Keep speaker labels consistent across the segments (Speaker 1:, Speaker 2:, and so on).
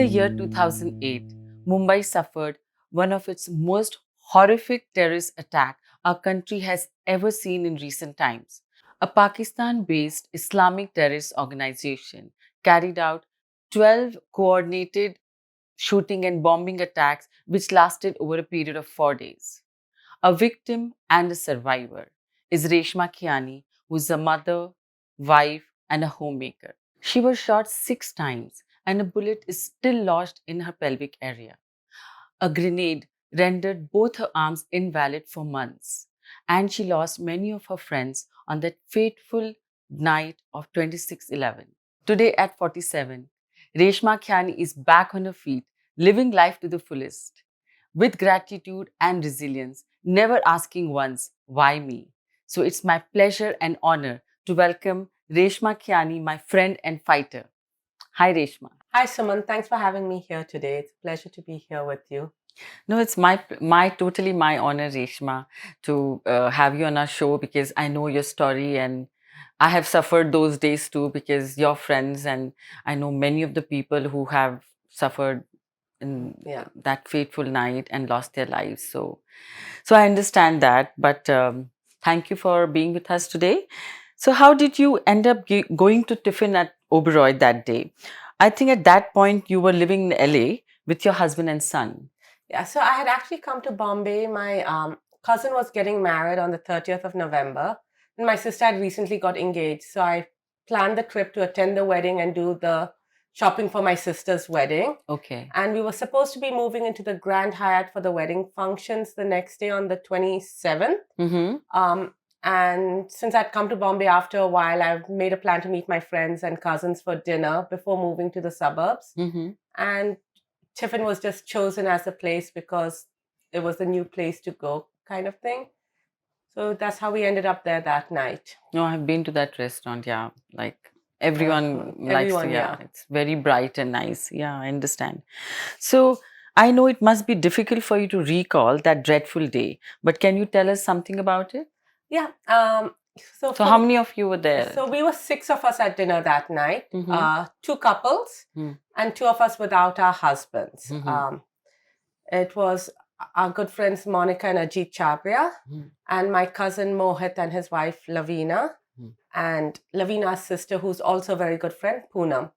Speaker 1: year 2008, Mumbai suffered one of its most horrific terrorist attacks our country has ever seen in recent times. A Pakistan-based Islamic terrorist organization carried out 12 coordinated shooting and bombing attacks which lasted over a period of 4 days. A victim and a survivor is Reshma Khiani, who is a mother, wife, and a homemaker. She was shot 6 times and a bullet is still lodged in her pelvic area. A grenade rendered both her arms invalid for months, and she lost many of her friends on that fateful night of 26/11. Today at 47, Reshma Khiani is back on her feet, living life to the fullest, with gratitude and resilience, never asking once, why me? So it's my pleasure and honor to welcome Reshma Khiani, my friend and fighter. Hi, Reshma.
Speaker 2: Hi, Suman. Thanks for having me here today. It's a pleasure to be here with you.
Speaker 1: No, it's my totally my honor, Reshma, to have you on our show because I know your story and I have suffered those days too because you're friends and I know many of the people who have suffered in that fateful night and lost their lives. So I understand that, but thank you for being with us today. So how did you end up going to tiffin at Oberoi that day? I think at that point you were living in LA with your husband and son.
Speaker 2: Yeah, so I had actually come to Bombay. My cousin was getting married on the 30th of November, and my sister had recently got engaged. So I planned the trip to attend the wedding and do the shopping for my sister's wedding.
Speaker 1: Okay.
Speaker 2: And we were supposed to be moving into the Grand Hyatt for the wedding functions the next day on the 27th. And since I'd come to Bombay after a while, I've made a plan to meet my friends and cousins for dinner before moving to the suburbs. And Tiffin was just chosen as a place because it was the new place to go kind of thing. So that's how we ended up there that night.
Speaker 1: No, I've been to that restaurant, yeah. Like everyone likes to, yeah. It's very bright and nice. Yeah, I understand. So I know it must be difficult for you to recall that dreadful day, but can you tell us something about it?
Speaker 2: Yeah.
Speaker 1: So how many of you were there?
Speaker 2: So we were 6 of us at dinner that night, 2 couples and 2 of us without our husbands. It was our good friends Monica and Ajit Chabria and my cousin Mohit and his wife Lavina and Lavina's sister who's also a very good friend, Poonam.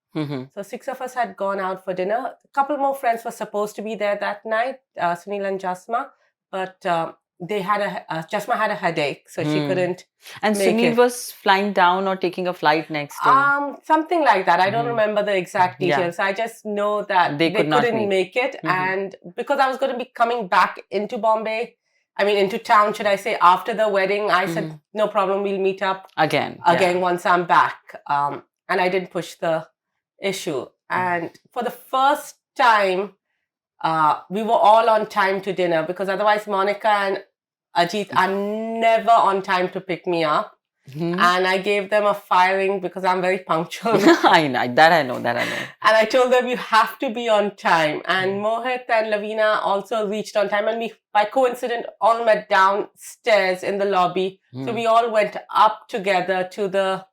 Speaker 2: So 6 of us had gone out for dinner. A couple more friends were supposed to be there that night, Sunil and Jasma, but Jasma had a headache, so she couldn't.
Speaker 1: And Sunil was flying down or taking a flight next day?
Speaker 2: Something like that. I don't remember the exact details. I just know that they couldn't make it. And because I was going to be coming back into Bombay, into town, should I say, after the wedding, I said, no problem, we'll meet up again once I'm back. And I didn't push the issue. And for the first time, we were all on time to dinner because otherwise Monica and Ajit are never on time to pick me up. And I gave them a firing because I'm very punctual.
Speaker 1: I know. And
Speaker 2: I told them, you have to be on time. And Mohit and Lavina also reached on time. And we, by coincidence, all met downstairs in the lobby. So we all went up together to the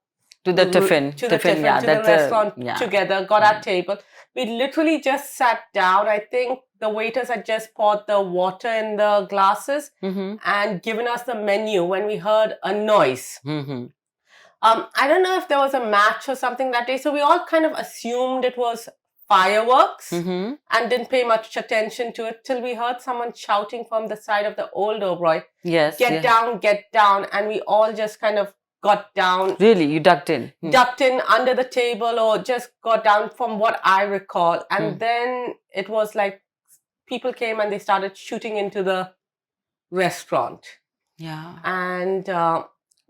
Speaker 1: tiffin.
Speaker 2: To the restaurant together, got our table. We literally just sat down. I think the waiters had just poured the water in the glasses and given us the menu when we heard a noise. I don't know if there was a match or something that day. So we all kind of assumed it was fireworks and didn't pay much attention to it till we heard someone shouting from the side of the old Oberoi.
Speaker 1: Yes.
Speaker 2: Get down. And we all just kind of got down.
Speaker 1: Really? You ducked in?
Speaker 2: Ducked in under the table or just got down from what I recall. And then it was like people came and they started shooting into the restaurant.
Speaker 1: Yeah.
Speaker 2: And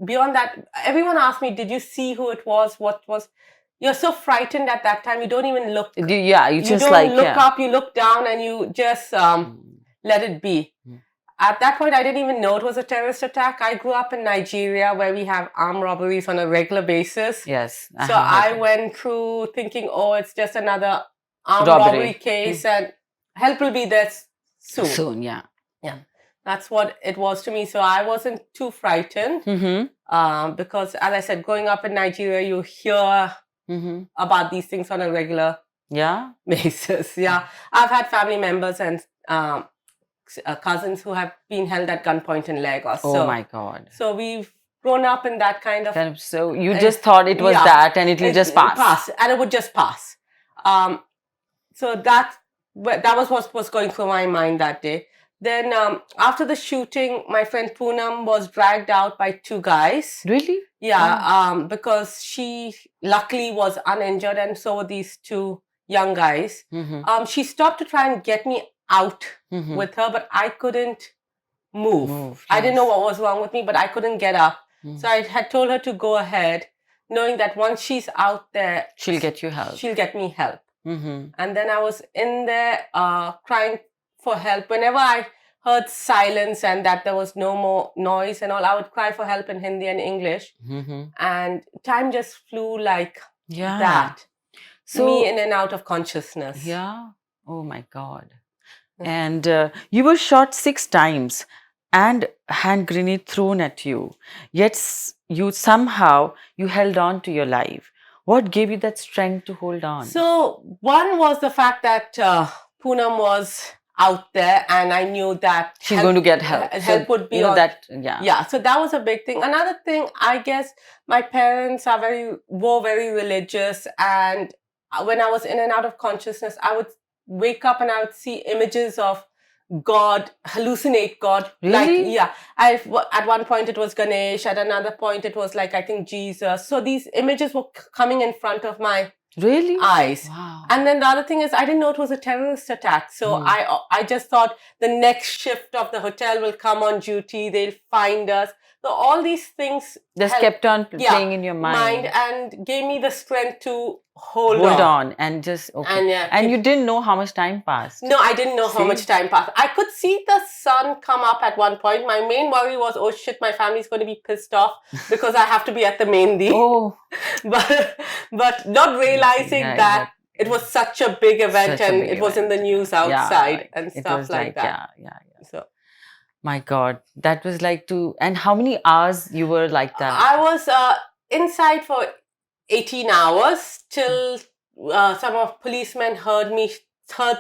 Speaker 2: beyond that, everyone asked me, did you see who it was? What was... You're so frightened at that time. You don't even look.
Speaker 1: Yeah, you just
Speaker 2: don't look up. You look down and you just let it be. At that point, I didn't even know it was a terrorist attack. I grew up in Nigeria where we have armed robberies on a regular basis.
Speaker 1: Yes.
Speaker 2: So I went through thinking, oh, it's just another armed robbery case and help will be there soon.
Speaker 1: Soon, yeah.
Speaker 2: Yeah. That's what it was to me. So I wasn't too frightened because, as I said, growing up in Nigeria, you hear about these things on a regular basis. Yeah. I've had family members and cousins who have been held at gunpoint in Lagos.
Speaker 1: Oh my God.
Speaker 2: So we've grown up in that kind of...
Speaker 1: So you just thought it was that and it will just pass.
Speaker 2: And it would just pass. So that was what was going through my mind that day. Then after the shooting, my friend Poonam was dragged out by two guys.
Speaker 1: Really?
Speaker 2: Yeah, because she luckily was uninjured and so were these two young guys. She stopped to try and get me out with her, but I couldn't move. I didn't know what was wrong with me, but I couldn't get up. So I had told her to go ahead, knowing that once she's out there,
Speaker 1: she'll get you help.
Speaker 2: She'll get me help. And then I was in there crying for help. Whenever I heard silence and that there was no more noise and all, I would cry for help in Hindi and English. And time just flew like that. So, me in and out of consciousness.
Speaker 1: Yeah. Oh my God. And you were shot 6 times and hand grenade thrown at you. Yet you somehow held on to your life. What gave you that strength to hold on?
Speaker 2: So one was the fact that Poonam was out there and I knew that
Speaker 1: she's going to get help.
Speaker 2: Help would be on
Speaker 1: that.
Speaker 2: Yeah. So that was a big thing. Another thing, I guess my parents were very religious, and when I was in and out of consciousness, I would wake up and I would see images of God, hallucinate God.
Speaker 1: Really?
Speaker 2: Like, at one point it was Ganesh, at another point it was like, I think Jesus. So these images were coming in front of my eyes.
Speaker 1: Wow.
Speaker 2: And then the other thing is, I didn't know it was a terrorist attack. So I just thought the next shift of the hotel will come on duty, they'll find us. So all these things
Speaker 1: just kept on playing in your mind
Speaker 2: and gave me the strength to hold
Speaker 1: on and just and you didn't know how much time passed.
Speaker 2: No, I didn't know how much time passed. I could see the sun come up at one point. My main worry was, oh shit, my family's going to be pissed off because I have to be at the Mehndi. But not realizing that it was such a big event and it was in the news outside and stuff like that. So
Speaker 1: my God, that was like and how many hours you were like that?
Speaker 2: I was inside for 18 hours till some of policemen heard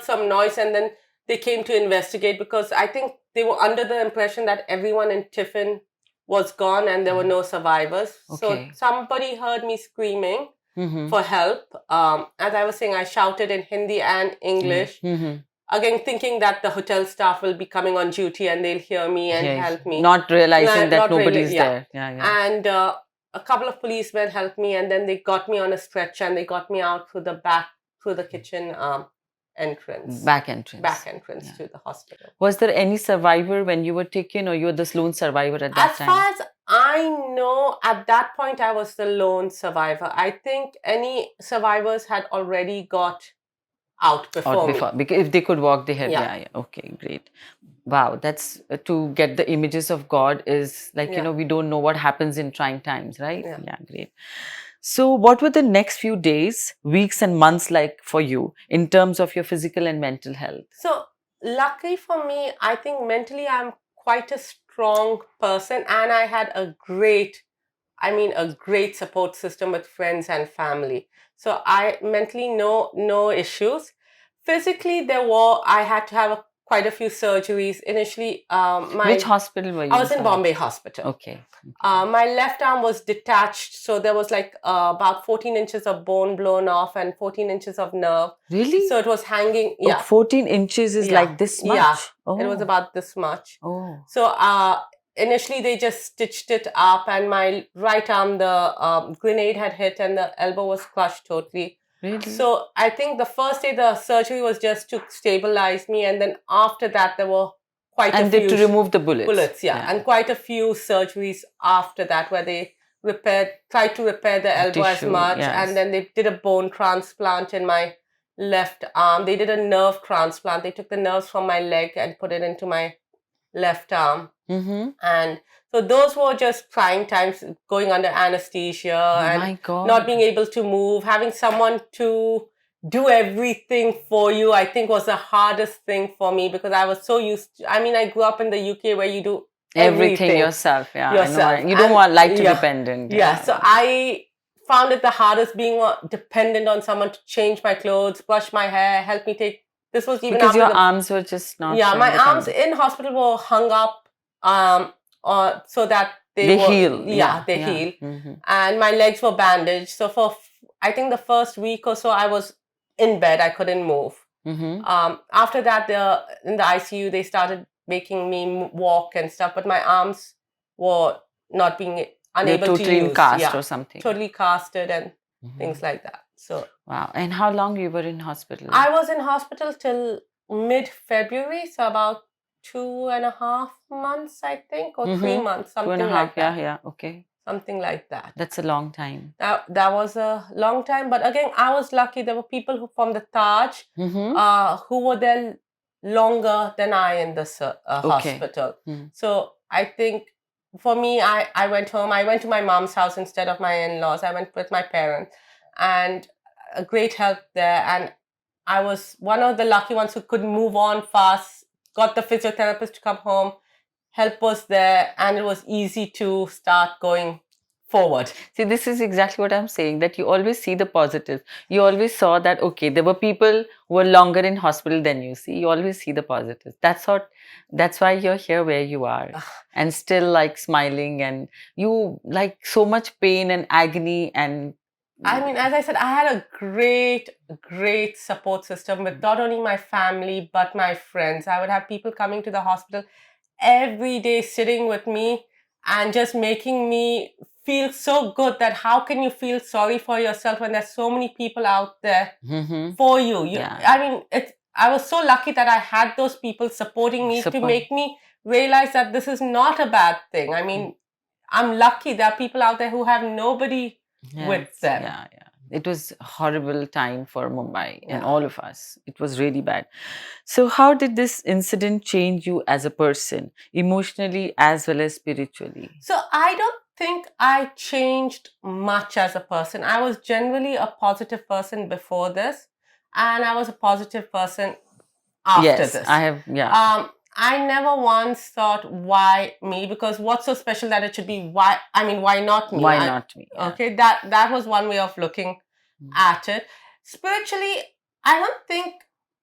Speaker 2: some noise, and then they came to investigate because I think they were under the impression that everyone in Tiffin was gone and there were no survivors. So somebody heard me screaming for help. As I was saying, I shouted in Hindi and English. Again, thinking that the hotel staff will be coming on duty and they'll hear me and help me.
Speaker 1: Not realizing that nobody's there.
Speaker 2: And a couple of policemen helped me, and then they got me on a stretcher and they got me out through the kitchen entrance.
Speaker 1: Back entrance
Speaker 2: to the hospital.
Speaker 1: Was there any survivor when you were taken, or you were the lone survivor at that time?
Speaker 2: As far as I know, at that point I was the lone survivor. I think any survivors had already got out before me.
Speaker 1: Because if they could walk, they had. Okay, great. Wow, that's to get the images of God is like, we don't know what happens in trying times, right? Yeah, great. So what were the next few days, weeks and months like for you in terms of your physical and mental health?
Speaker 2: So luckily for me, I think mentally I'm quite a strong person, and I had a great support system with friends and family. So I mentally no issues. Physically, I had to have quite a few surgeries. Initially,
Speaker 1: which hospital were you?
Speaker 2: I was in Bombay Hospital.
Speaker 1: Okay.
Speaker 2: My left arm was detached, so there was like about 14 inches of bone blown off and 14 inches of nerve.
Speaker 1: Really?
Speaker 2: So it was hanging.
Speaker 1: 14 inches is like this much?
Speaker 2: Yeah, it was about this much. So initially they just stitched it up, and my right arm, the grenade had hit and the elbow was crushed totally.
Speaker 1: Really?
Speaker 2: So I think the first day the surgery was just to stabilize me, and then after that there were quite a few...
Speaker 1: And to remove the bullets.
Speaker 2: And quite a few surgeries after that where they tried to repair the elbow as much, and then they did a bone transplant in my left arm. They did a nerve transplant. They took the nerves from my leg and put it into my left arm. And so those were just trying times, going under anesthesia and not being able to move, having someone to do everything for you, I think was the hardest thing for me, because I was so used to, I grew up in the UK where you do everything
Speaker 1: yourself. You don't like to be dependent.
Speaker 2: So found it the hardest being dependent on someone to change my clothes, brush my hair, help me take. This was even
Speaker 1: because your arms were just not.
Speaker 2: Yeah, my arms in hospital were hung up, so that they
Speaker 1: heal.
Speaker 2: Yeah, they heal, and my legs were bandaged. So for I think the first week or so, I was in bed. I couldn't move. After that, in the ICU, they started making me walk and stuff, but my arms were not being unable to use.
Speaker 1: Totally in cast or something.
Speaker 2: Totally casted and things like that. So
Speaker 1: wow. And how long you were in hospital?
Speaker 2: I was in hospital till mid-February, so about 2.5 months, I think, or 3 months, something like that.
Speaker 1: Yeah, okay.
Speaker 2: Something like that.
Speaker 1: That's a long time.
Speaker 2: That was a long time, but again, I was lucky. There were people who from the Taj who were there longer than I in the hospital. So I think for me, I went home. I went to my mom's house instead of my in-laws. I went with my parents, and a great help there. And I was one of the lucky ones who could move on fast, got the physiotherapist to come home, help was there, and it was easy to start going forward.
Speaker 1: See, this is exactly what I'm saying, that you always see the positives. You always saw that, okay, there were people who were longer in hospital than you. See, you always see the positives. That's why you're here where you are and still like smiling, and you like so much pain and agony. And
Speaker 2: I mean, as I said, I had a great support system with not only my family, but my friends. I would have people coming to the hospital every day, sitting with me and just making me feel so good that how can you feel sorry for yourself when there's so many people out there for you. I mean, I was so lucky that I had those people supporting me to make me realize that this is not a bad thing. I mean, I'm lucky there are people out there who have nobody with them.
Speaker 1: Yeah. It was a horrible time for Mumbai and all of us. It was really bad. So how did this incident change you as a person, emotionally as well as spiritually?
Speaker 2: So I don't think I changed much as a person. I was generally a positive person before this, and I was a positive person after this.
Speaker 1: I have,
Speaker 2: I never once thought, why me? Because what's so special that it should be why? I mean, why not me?
Speaker 1: Why not me?
Speaker 2: Yeah. Okay, that was one way of looking at it. Spiritually, I don't think,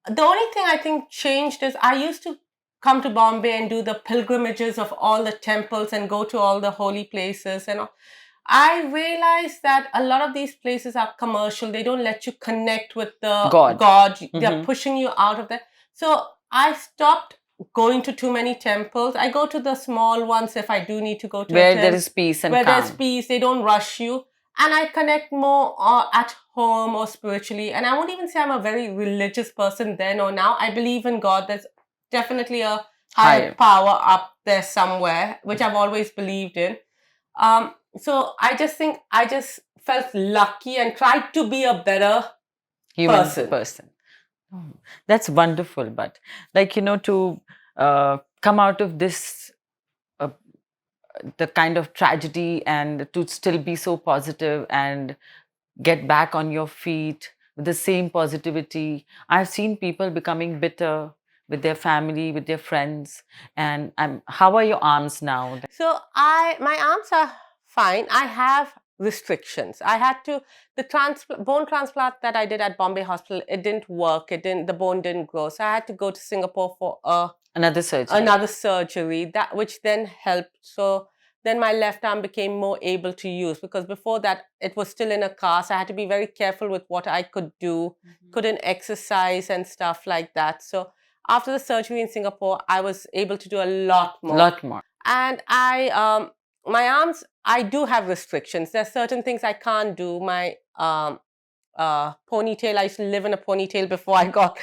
Speaker 2: the only thing I think changed is I used to come to Bombay and do the pilgrimages of all the temples and go to all the holy places and all. I realized that a lot of these places are commercial. They don't let you connect with the God. They're pushing you out of that. So I stopped going to too many temples. I go to the small ones if I do need to go to
Speaker 1: where there is peace and calm.
Speaker 2: There's peace, they don't rush you, and I connect more at home or spiritually. And I won't even say I'm a very religious person then or now. I believe in God. There's definitely a higher power up there somewhere, which I've always believed in. So I just think I just felt lucky and tried to be a better
Speaker 1: human person. That's wonderful. But like, to come out of this, the kind of tragedy, and to still be so positive and get back on your feet with the same positivity. I've seen people becoming bitter with their family, with their friends. And how are your arms now?
Speaker 2: So my arms are fine. I have restrictions. I had to, the bone transplant that I did at Bombay Hospital, it didn't work. The bone didn't grow. So I had to go to Singapore for
Speaker 1: another surgery.
Speaker 2: Which then helped. So then my left arm became more able to use, because before that it was still in a cast. I had to be very careful with what I could do, couldn't exercise and stuff like that. So after the surgery in Singapore, I was able to do a lot more. And my arms, I do have restrictions. There's certain things I can't do. My ponytail, I used to live in a ponytail before I got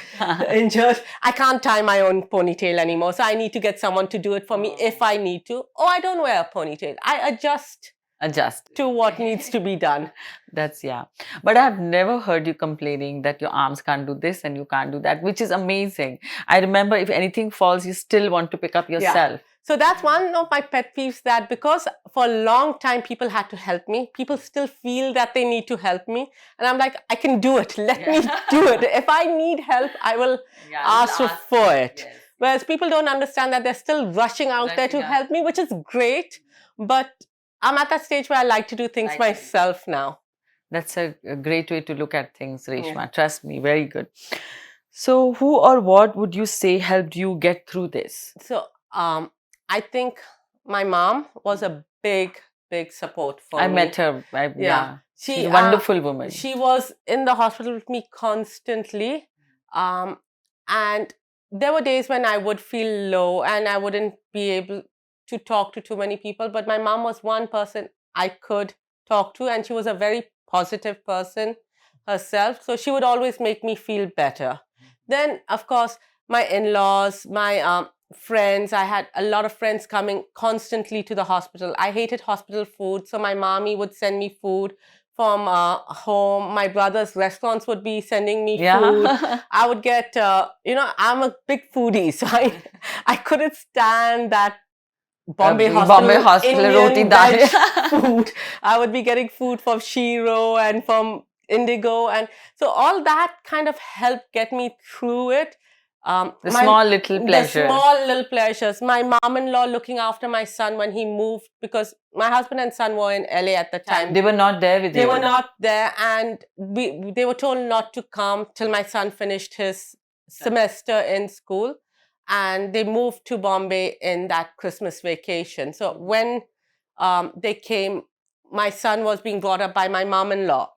Speaker 2: injured. I can't tie my own ponytail anymore. So I need to get someone to do it for me if I need to. Or I don't wear a ponytail. I adjust to what needs to be done.
Speaker 1: But I've never heard you complaining that your arms can't do this and you can't do that, which is amazing. I remember if anything falls, you still want to pick up yourself.
Speaker 2: So that's one of my pet peeves, that because for a long time people had to help me, people still feel that they need to help me. And I'm like, I can do it. Let me do it. If I need help, I will ask for it. Yes. Whereas people don't understand that they're still rushing out there to help me, which is great. But I'm at that stage where I like to do things myself now.
Speaker 1: That's a great way to look at things, Reshma. Trust me, very good. So, who or what would you say helped you get through this?
Speaker 2: So, I think my mom was a big support for me.
Speaker 1: I met her. Yeah. She's a wonderful woman.
Speaker 2: She was in the hospital with me constantly. And there were days when I would feel low and I wouldn't be able to talk to too many people. But my mom was one person I could talk to, and she was a very positive person herself. So she would always make me feel better. Then, of course, my in-laws, my friends, I had a lot of friends coming constantly to the hospital. I hated hospital food, so my mommy would send me food from home. My brother's restaurants would be sending me food. I would get, I'm a big foodie, so I couldn't stand that Bombay hospital Indian veg food. I would be getting food from Shiro and from Indigo, and so all that kind of helped get me through it.
Speaker 1: The small little
Speaker 2: pleasures. My mom-in-law looking after my son when he moved, because my husband and son were in LA at the time.
Speaker 1: They were not there with you.
Speaker 2: They were not there, and they were told not to come till my son finished his semester in school, and they moved to Bombay in that Christmas vacation. So when they came, my son was being brought up by my mom-in-law,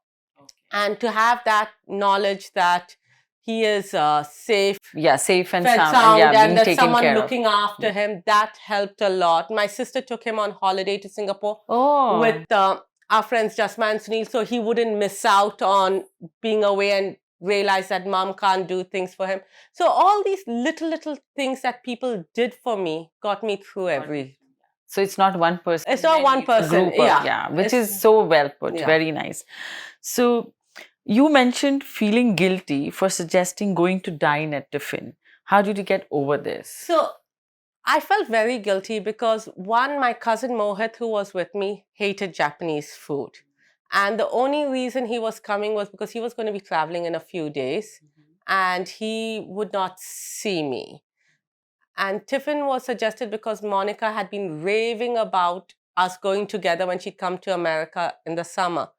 Speaker 2: and to have that knowledge that he is safe.
Speaker 1: Safe and sound.
Speaker 2: And there's someone looking after him. That helped a lot. My sister took him on holiday to Singapore with our friends Jasma and Sunil, so he wouldn't miss out on being away and realize that mom can't do things for him. So all these little things that people did for me got me through everything.
Speaker 1: So it's not one person.
Speaker 2: It's not one person.
Speaker 1: Which is so well put. Very nice. So you mentioned feeling guilty for suggesting going to dine at Tiffin. How did you get over this?
Speaker 2: So I felt very guilty because one, my cousin Mohit, who was with me, hated Japanese food. And the only reason he was coming was because he was going to be traveling in a few days and he would not see me. And Tiffin was suggested because Monica had been raving about us going together when she'd come to America in the summer.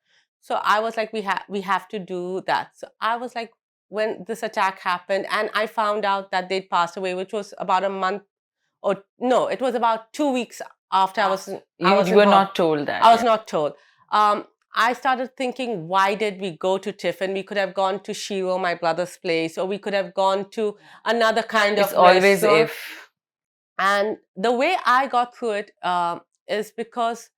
Speaker 2: So I was like, we have to do that. So I was like, when this attack happened and I found out that they'd passed away, which was about a month, or no, it was about 2 weeks after I was
Speaker 1: You were not told that.
Speaker 2: I was not told. I started thinking, why did we go to Tiffin? We could have gone to Shiro, my brother's place, or we could have gone to another kind of restaurant.
Speaker 1: It's always if.
Speaker 2: And the way I got through it is because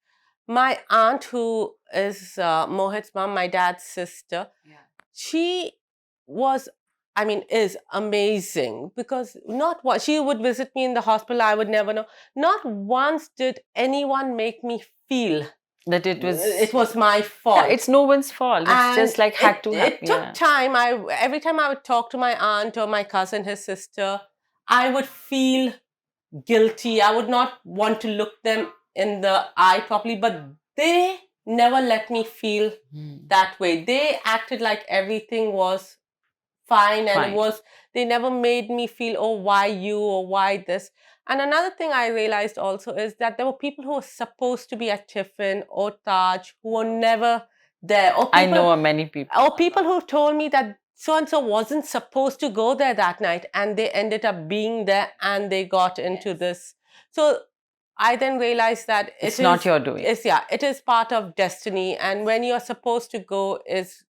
Speaker 2: my aunt, who is Mohit's mom, my dad's sister, she is amazing, because she would visit me in the hospital, I would never know. Not once did anyone make me feel
Speaker 1: that it was
Speaker 2: my fault.
Speaker 1: It's no one's fault. It's just like had to happen.
Speaker 2: It took time. Every time I would talk to my aunt or my cousin, his sister, I would feel guilty. I would not want to look them in the eye properly, but they never let me feel that way. They acted like everything was fine, and they never made me feel, oh, why you, or why this. And another thing I realized also is that there were people who were supposed to be at Tiffin or Taj who were never there. Or
Speaker 1: I know many people.
Speaker 2: Or people who told me that so-and-so wasn't supposed to go there that night, and they ended up being there and they got into this. So I then realized that
Speaker 1: it's not your doing.
Speaker 2: It is part of destiny, and when you're supposed to go is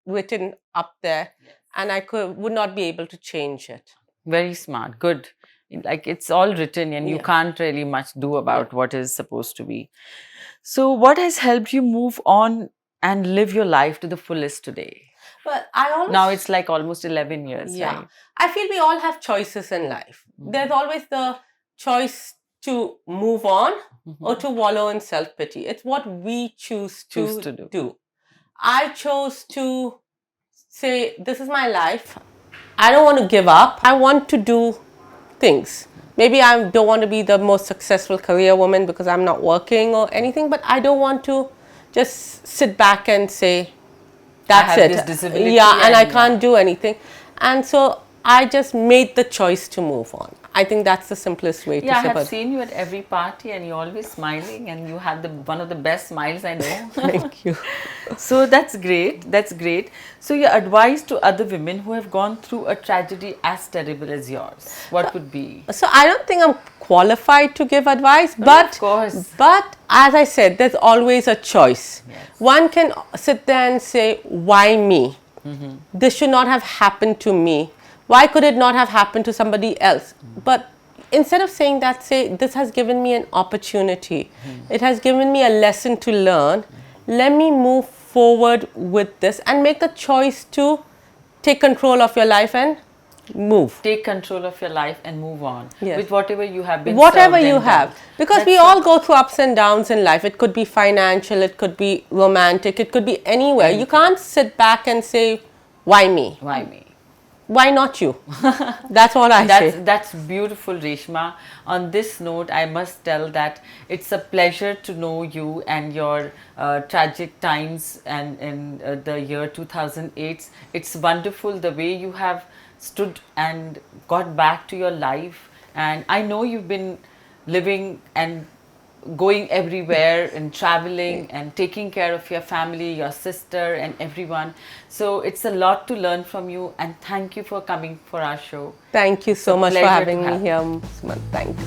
Speaker 2: written up there, and I would not be able to change it.
Speaker 1: Very smart. Good. Like it's all written and you can't really much do about what is supposed to be. So what has helped you move on and live your life to the fullest today?
Speaker 2: Well,
Speaker 1: now it's like almost 11 years.
Speaker 2: Yeah.
Speaker 1: Right?
Speaker 2: I feel we all have choices in life. There's always the choice to move on or to wallow in self-pity. It's what we choose to do. I chose to say, this is my life. I don't want to give up. I want to do things. Maybe I don't want to be the most successful career woman because I'm not working or anything, but I don't want to just sit back and say, that's
Speaker 1: I have this disability
Speaker 2: and I can't do anything. And so I just made the choice to move on. I think that's the simplest way to
Speaker 1: Yeah, I
Speaker 2: say
Speaker 1: have
Speaker 2: it.
Speaker 1: seen you at every party and you're always smiling and you have one of the best smiles I know.
Speaker 2: Thank you.
Speaker 1: So that's great. That's great. So your advice to other women who have gone through a tragedy as terrible as yours, what would be?
Speaker 2: So I don't think I'm qualified to give advice,
Speaker 1: Of
Speaker 2: but
Speaker 1: course.
Speaker 2: as I said, there's always a choice.
Speaker 1: Yes.
Speaker 2: One can sit there and say, why me? This should not have happened to me. Why could it not have happened to somebody else? But instead of saying that, say, this has given me an opportunity. It has given me a lesson to learn. Let me move forward with this and make the choice to take control of your life and move.
Speaker 1: Take control of your life and move on.
Speaker 2: Yes.
Speaker 1: With whatever you have been
Speaker 2: Whatever
Speaker 1: served
Speaker 2: you
Speaker 1: and
Speaker 2: have.
Speaker 1: done.
Speaker 2: Because we all go through ups and downs in life. It could be financial, it could be romantic, it could be anywhere. You can't sit back and say, why me?
Speaker 1: Why me?
Speaker 2: Why not you? That's what I say.
Speaker 1: That's beautiful, Reshma. On this note, I must tell that it's a pleasure to know you and your tragic times and in the year 2008. It's wonderful the way you have stood and got back to your life. And I know you've been living and going everywhere and traveling and taking care of your family, your sister and everyone. So it's a lot to learn from you, and thank you for coming for our show.
Speaker 2: Thank you so much for having me here, Suman. Thanks.